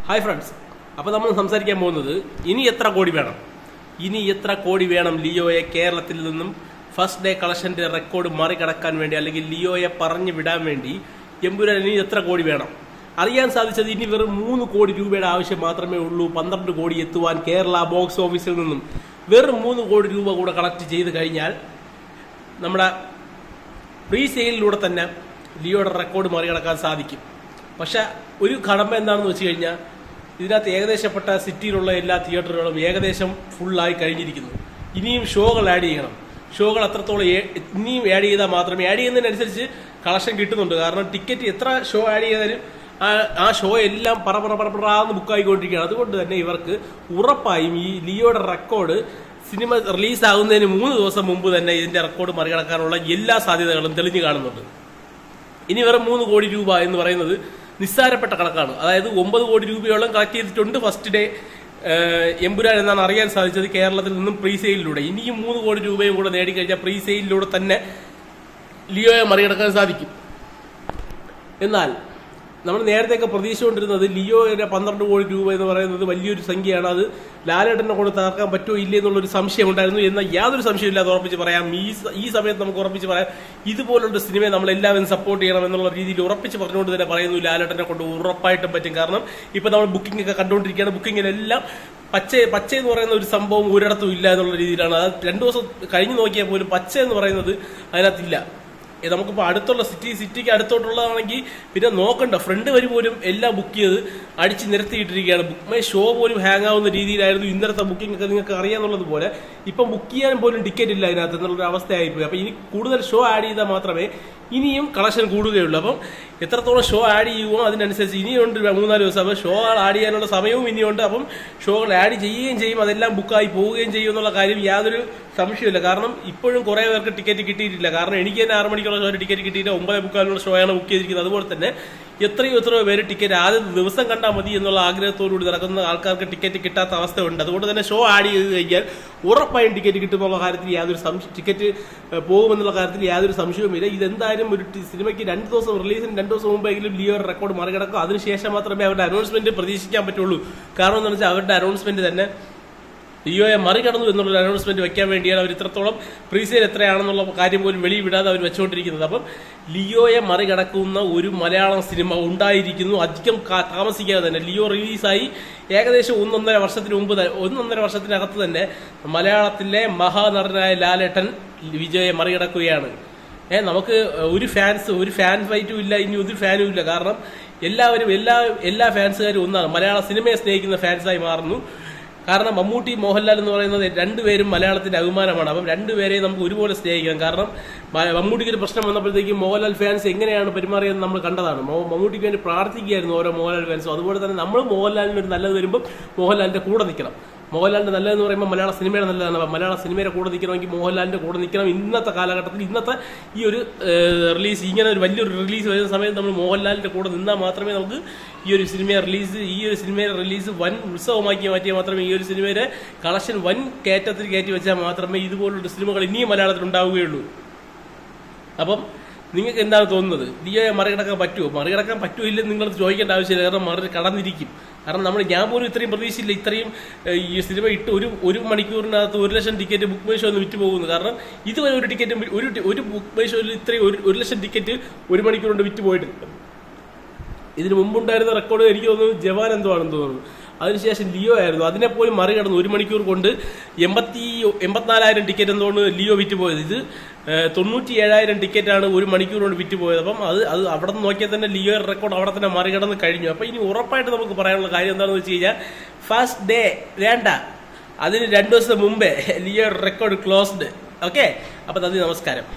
Hi friends, അപ്പോൾ നമ്മൾ സംസാരിക്കാൻ പോകുന്നത് ഇനി എത്ര കോടി വേണം ലിയോയെ കേരളത്തിൽ നിന്നും ഫസ്റ്റ് ഡേ കളക്ഷന്റെ റെക്കോർഡ് മറികടക്കാൻ വേണ്ടി, അല്ലെങ്കിൽ ലിയോയെ പറഞ്ഞു വിടാൻ വേണ്ടി എമ്പുരാൻ ഇനി എത്ര കോടി വേണം. അറിയാൻ സാധിച്ചത് ഇനി വെറും 3 കോടി രൂപയുടെ ആവശ്യം മാത്രമേ ഉള്ളൂ 12 കോടി എത്തുവാൻ. കേരള ബോക്സ് ഓഫീസിൽ നിന്നും വെറും 3 കോടി രൂപ കൂടെ കളക്ട് ചെയ്ത് കഴിഞ്ഞാൽ നമ്മുടെ പ്രീ സെയിലിലൂടെ തന്നെ ലിയോയുടെ റെക്കോർഡ് മറികടക്കാൻ സാധിക്കും. പക്ഷെ ഒരു കടമ്പ എന്താണെന്ന് വെച്ച് കഴിഞ്ഞാൽ, ഇതിനകത്ത് ഏകദേശപ്പെട്ട സിറ്റിയിലുള്ള എല്ലാ തിയേറ്ററുകളും ഏകദേശം ഫുള്ളായി കഴിഞ്ഞിരിക്കുന്നു. ഇനിയും ഷോകൾ ആഡ് ചെയ്യണം. ഷോകൾ അത്രത്തോളം ഇനിയും ആഡ് ചെയ്താൽ മാത്രമേ, ആഡ് ചെയ്യുന്നതിനനുസരിച്ച് കളക്ഷൻ കിട്ടുന്നുണ്ട്. കാരണം ടിക്കറ്റ് എത്ര ഷോ ആഡ് ചെയ്താലും ആ ഷോ എല്ലാം പറന്ന് ബുക്കായിക്കൊണ്ടിരിക്കുകയാണ്. അതുകൊണ്ട് തന്നെ ഇവർക്ക് ഉറപ്പായും ഈ ലിയോയുടെ റെക്കോർഡ് സിനിമ റിലീസാകുന്നതിന് 3 ദിവസം മുമ്പ് തന്നെ ഇതിന്റെ റെക്കോർഡ് മറികടക്കാനുള്ള എല്ലാ സാധ്യതകളും തെളിഞ്ഞു കാണുന്നുണ്ട്. ഇനി വെറും 3 കോടി രൂപ എന്ന് പറയുന്നത് നിസ്സാരപ്പെട്ട കണക്കാണ്. അതായത് 9 കോടി രൂപയോളം കളക്ട് ചെയ്തിട്ടുണ്ട് ഫസ്റ്റ് ഡേ എമ്പുരാൻ എന്നാണ് അറിയാൻ സാധിച്ചത് കേരളത്തിൽ നിന്നും പ്രീ സെയിലിലൂടെ. ഇനിയും 3 കോടി രൂപയും കൂടെ നേടിക്കഴിഞ്ഞാൽ പ്രീ സെയിലിലൂടെ തന്നെ ലിയോയെ മറികടക്കാൻ സാധിക്കും. എന്നാൽ നമ്മൾ നേരത്തെയൊക്കെ പ്രതീക്ഷിച്ചുകൊണ്ടിരുന്നത് ലിയോയുടെ 12 കോടി രൂപ എന്ന് പറയുന്നത് വലിയൊരു സംഖ്യയാണ്. അത് ലാലേട്ടനെ കൊണ്ട് തകർക്കാൻ പറ്റുമോ ഇല്ലേ എന്നുള്ളൊരു സംശയം ഉണ്ടായിരുന്നു. എന്നാൽ യാതൊരു സംശയമില്ലാതെ ഉറപ്പിച്ച് പറയാം, ഈ സമയത്ത് നമുക്ക് ഉറപ്പിച്ച് പറയാം, ഇതുപോലുള്ള സിനിമയെ നമ്മൾ എല്ലാവരും സപ്പോർട്ട് ചെയ്യണം എന്നുള്ള രീതിയിൽ ഉറപ്പിച്ച് പറഞ്ഞുകൊണ്ട് തന്നെ പറയുന്നു, ലാലേട്ടനെ കൊണ്ട് ഉറപ്പായിട്ടും പറ്റും. കാരണം ഇപ്പൊ നമ്മൾ ബുക്കിംഗ് ഒക്കെ കണ്ടുകൊണ്ടിരിക്കുകയാണ്. ബുക്കിങ്ങിലെല്ലാം പച്ച എന്ന് പറയുന്ന ഒരു സംഭവം ഒരിടത്തും ഇല്ല എന്നുള്ള രീതിയിലാണ്. അത് 2 ദിവസം കഴിഞ്ഞ് നോക്കിയാൽ പോലും പച്ച എന്ന് പറയുന്നത് അതിനകത്തില്ല. നമുക്കിപ്പോൾ അടുത്തുള്ള സിറ്റിക്ക് അടുത്തോട്ടുള്ളതാണെങ്കിൽ പിന്നെ നോക്കണ്ട, ഫ്രണ്ട് വരി പോലും എല്ലാം ബുക്ക് ചെയ്ത് അടിച്ച് നിരത്തിയിട്ടിരിക്കുകയാണ്. ബുക്ക് മൈ ഷോ പോലും ഹാങ് ആവുന്ന രീതിയിലായിരുന്നു ഇന്നലത്തെ ബുക്കിംഗ് ഒക്കെ. നിങ്ങൾക്ക് അറിയാന്നുള്ളത് പോലെ ഇപ്പം ബുക്ക് ചെയ്യാൻ പോലും ടിക്കറ്റ് ഇല്ല അതിനകത്ത് എന്നുള്ളൊരു അവസ്ഥയായിപ്പോയി. അപ്പം ഇനി കൂടുതൽ ഷോ ആഡ് ചെയ്താൽ മാത്രമേ ഇനിയും കളക്ഷൻ കൂടുകയുള്ളൂ. അപ്പം എത്രത്തോളം ഷോ ആഡ് ചെയ്യുമോ അതിനനുസരിച്ച് ഇനിയുണ്ട് 3-4 ദിവസം. അപ്പം ഷോ ആഡ് ചെയ്യാനുള്ള സമയവും ഇനിയുണ്ട്. അപ്പം ഷോകൾ ആഡ് ചെയ്യുകയും ചെയ്യും, അതെല്ലാം ബുക്കായി പോവുകയും ചെയ്യും എന്നുള്ള കാര്യം യാതൊരു സംശയമില്ല. കാരണം ഇപ്പോഴും കുറേ പേർക്ക് ടിക്കറ്റ് കിട്ടിയിട്ടില്ല. കാരണം എനിക്ക് തന്നെ 6 മണിക്കുള്ള ഷോ ടിക്കറ്റ് കിട്ടിയില്ല, 9:45 ഷോയാണ് ബുക്ക് ചെയ്തിരിക്കുന്നത്. അതുപോലെ തന്നെ എത്രയോ പേര് ടിക്കറ്റ് ആദ്യ ദിവസം കണ്ടാൽ മതി എന്നുള്ള ആഗ്രഹത്തോടുകൂടി നടക്കുന്ന ആൾക്കാർക്ക് ടിക്കറ്റ് കിട്ടാത്ത അവസ്ഥയുണ്ട്. അതുകൊണ്ട് തന്നെ ഷോ ആഡ് ചെയ്ത് കഴിഞ്ഞാൽ ഉറപ്പായും ടിക്കറ്റ് കിട്ടുമെന്നുള്ള കാര്യത്തിൽ ടിക്കറ്റ് പോകുമെന്നുള്ള കാര്യത്തിൽ യാതൊരു സംശയവുമില്ല. ഇതെന്തായാലും ഒരു സിനിമയ്ക്ക് 2 ദിവസം റിലീസിന് 2 ദിവസം മുമ്പെങ്കിലും ലിയോ റെക്കോർഡ് മറികടക്കും. അതിനുശേഷം മാത്രമേ അവരുടെ അനൗൺസ്മെന്റ് പ്രതീക്ഷിക്കാൻ പറ്റുള്ളൂ. കാരണം എന്താണെന്ന് വെച്ചാൽ അവരുടെ അനൗൺസ്മെന്റ് തന്നെ ലിയോയെ മറികടന്നു എന്നുള്ള അനൗൺസ്മെന്റ് വെക്കാൻ വേണ്ടിയാണ് അവർ ഇത്രത്തോളം പ്രീസെയിൽ എത്രയാണെന്നുള്ള കാര്യം പോലും വെളിവിടാതെ അവർ വെച്ചുകൊണ്ടിരിക്കുന്നത്. അപ്പം ലിയോയെ മറികടക്കുന്ന ഒരു മലയാളം സിനിമ ഉണ്ടായിരിക്കുന്നു. അധികം താമസിക്കാതെ തന്നെ ലിയോ റിലീസായി ഏകദേശം 1.5 വർഷത്തിന് മുമ്പ് 1.5 വർഷത്തിനകത്ത് തന്നെ മലയാളത്തിലെ മഹാനടനായ ലാലേട്ടൻ വിജയെ മറികടക്കുകയാണ്. നമുക്ക് ഒരു ഫാൻ ഫൈറ്റും ഇല്ല, ഇനി ഒരു ഫാനും ഇല്ല. കാരണം എല്ലാവരും എല്ലാ ഫാൻസുകാരും ഒന്നാണ്, മലയാള സിനിമയെ സ്നേഹിക്കുന്ന ഫാൻസായി മാറുന്നു. കാരണം മമ്മൂട്ടി, മോഹൻലാൽ എന്ന് പറയുന്നത് 2 പേരും മലയാളത്തിന്റെ അഭിമാനമാണ്. അപ്പം 2 പേരെയും നമുക്ക് ഒരുപോലെ സ്നേഹിക്കാം. കാരണം മമ്മൂട്ടിക്ക് ഒരു പ്രശ്നം വന്നപ്പോഴത്തേക്കും മോഹൻലാൽ ഫാൻസ് എങ്ങനെയാണ് പെരുമാറിയെന്ന് നമ്മൾ കണ്ടതാണ്. മമ്മൂട്ടിക്ക് വേണ്ടി പ്രാർത്ഥിക്കുകയായിരുന്നു ഓരോ മോഹൻലാൽ ഫാൻസും. അതുപോലെ തന്നെ നമ്മൾ മോഹൻലാലിന് ഒരു നല്ലത് വരുമ്പോൾ മോഹൻലാലിന്റെ കൂടെ നിൽക്കണം. മോഹൻലാലിന്റെ നല്ലതെന്ന് പറയുമ്പോൾ മലയാള സിനിമയുടെ നല്ലതാണ്. മലയാള സിനിമയുടെ കൂടെ നിൽക്കണമെങ്കിൽ മോഹൻലാലിന്റെ കൂടെ നിൽക്കണം. ഇന്നത്തെ കാലഘട്ടത്തിൽ ഇന്നത്തെ ഈ ഒരു റിലീസ്, ഇങ്ങനെ ഒരു വലിയൊരു റിലീസ് വരുന്ന സമയത്ത് നമ്മൾ മോഹൻലാലിന്റെ കൂടെ നിന്നാൽ മാത്രമേ നമുക്ക് ഈ ഒരു സിനിമയുടെ റിലീസ് വൻ ഉത്സവമാക്കി മാറ്റിയാൽ മാത്രമേ, ഈ ഒരു സിനിമയുടെ കളക്ഷൻ വൻ കയറ്റത്തിൽ കയറ്റി വെച്ചാൽ മാത്രമേ ഇതുപോലുള്ള സിനിമകൾ ഇനിയും മലയാളത്തിൽ ഉണ്ടാവുകയുള്ളൂ. അപ്പം നിങ്ങൾക്ക് എന്താണ് തോന്നുന്നത്? ലിയോയെ മറികടക്കാൻ പറ്റുമോ ഇല്ലെന്ന് നിങ്ങൾ ചോദിക്കേണ്ട ആവശ്യമില്ല. കാരണം കടന്നിരിക്കും. കാരണം ഞാൻ പോലും ഇത്രയും പ്രതീക്ഷയില്ല. ഇത്രയും ഈ സിനിമ ഇട്ട് ഒരു മണിക്കൂറിനകത്ത് 1 ലക്ഷം ടിക്കറ്റ് ബുക്ക് മൈ ഷോ ഒന്ന് വിറ്റ് പോകുന്നു. കാരണം ഇതുവരെ ഒരു ടിക്കറ്റ് ഒരു ബുക്ക് മൈ ഷോയിൽ ഇത്രയും 1 ലക്ഷം ടിക്കറ്റ് 1 മണിക്കൂർ കൊണ്ട് വിറ്റ് പോയിട്ടുണ്ട്. ഇതിന് മുമ്പുണ്ടായിരുന്ന റെക്കോർഡ് എനിക്ക് തോന്നുന്നു ജവാൻ എന്തോ ആണെന്ന് തോന്നുന്നു. അതിനുശേഷം ലിയോ ആയിരുന്നു, അതിനെപ്പോലും മറികടന്നു 1 മണിക്കൂർ കൊണ്ട് 84,000 ടിക്കറ്റ് എന്തുകൊണ്ട് ലിയോ വിറ്റ് പോയത്. ഇത് 97,000 ടിക്കറ്റാണ് 1 മണിക്കൂർ കൊണ്ട് വിറ്റ് പോയത്. അപ്പം അത് അവിടെ നിന്ന് നോക്കിയാൽ തന്നെ ലിയോ റെക്കോർഡ് അവിടെ തന്നെ മറികടന്ന് കഴിഞ്ഞു. അപ്പം ഇനി ഉറപ്പായിട്ട് നമുക്ക് പറയാനുള്ള കാര്യം എന്താണെന്ന് വെച്ച് കഴിഞ്ഞാൽ, ഫസ്റ്റ് ഡേ വേണ്ട, അതിന് 2 ദിവസം മുമ്പേ ലിയോ റെക്കോർഡ് ക്ലോസ്ഡ്. ഓക്കെ, അപ്പം നന്ദി, നമസ്കാരം.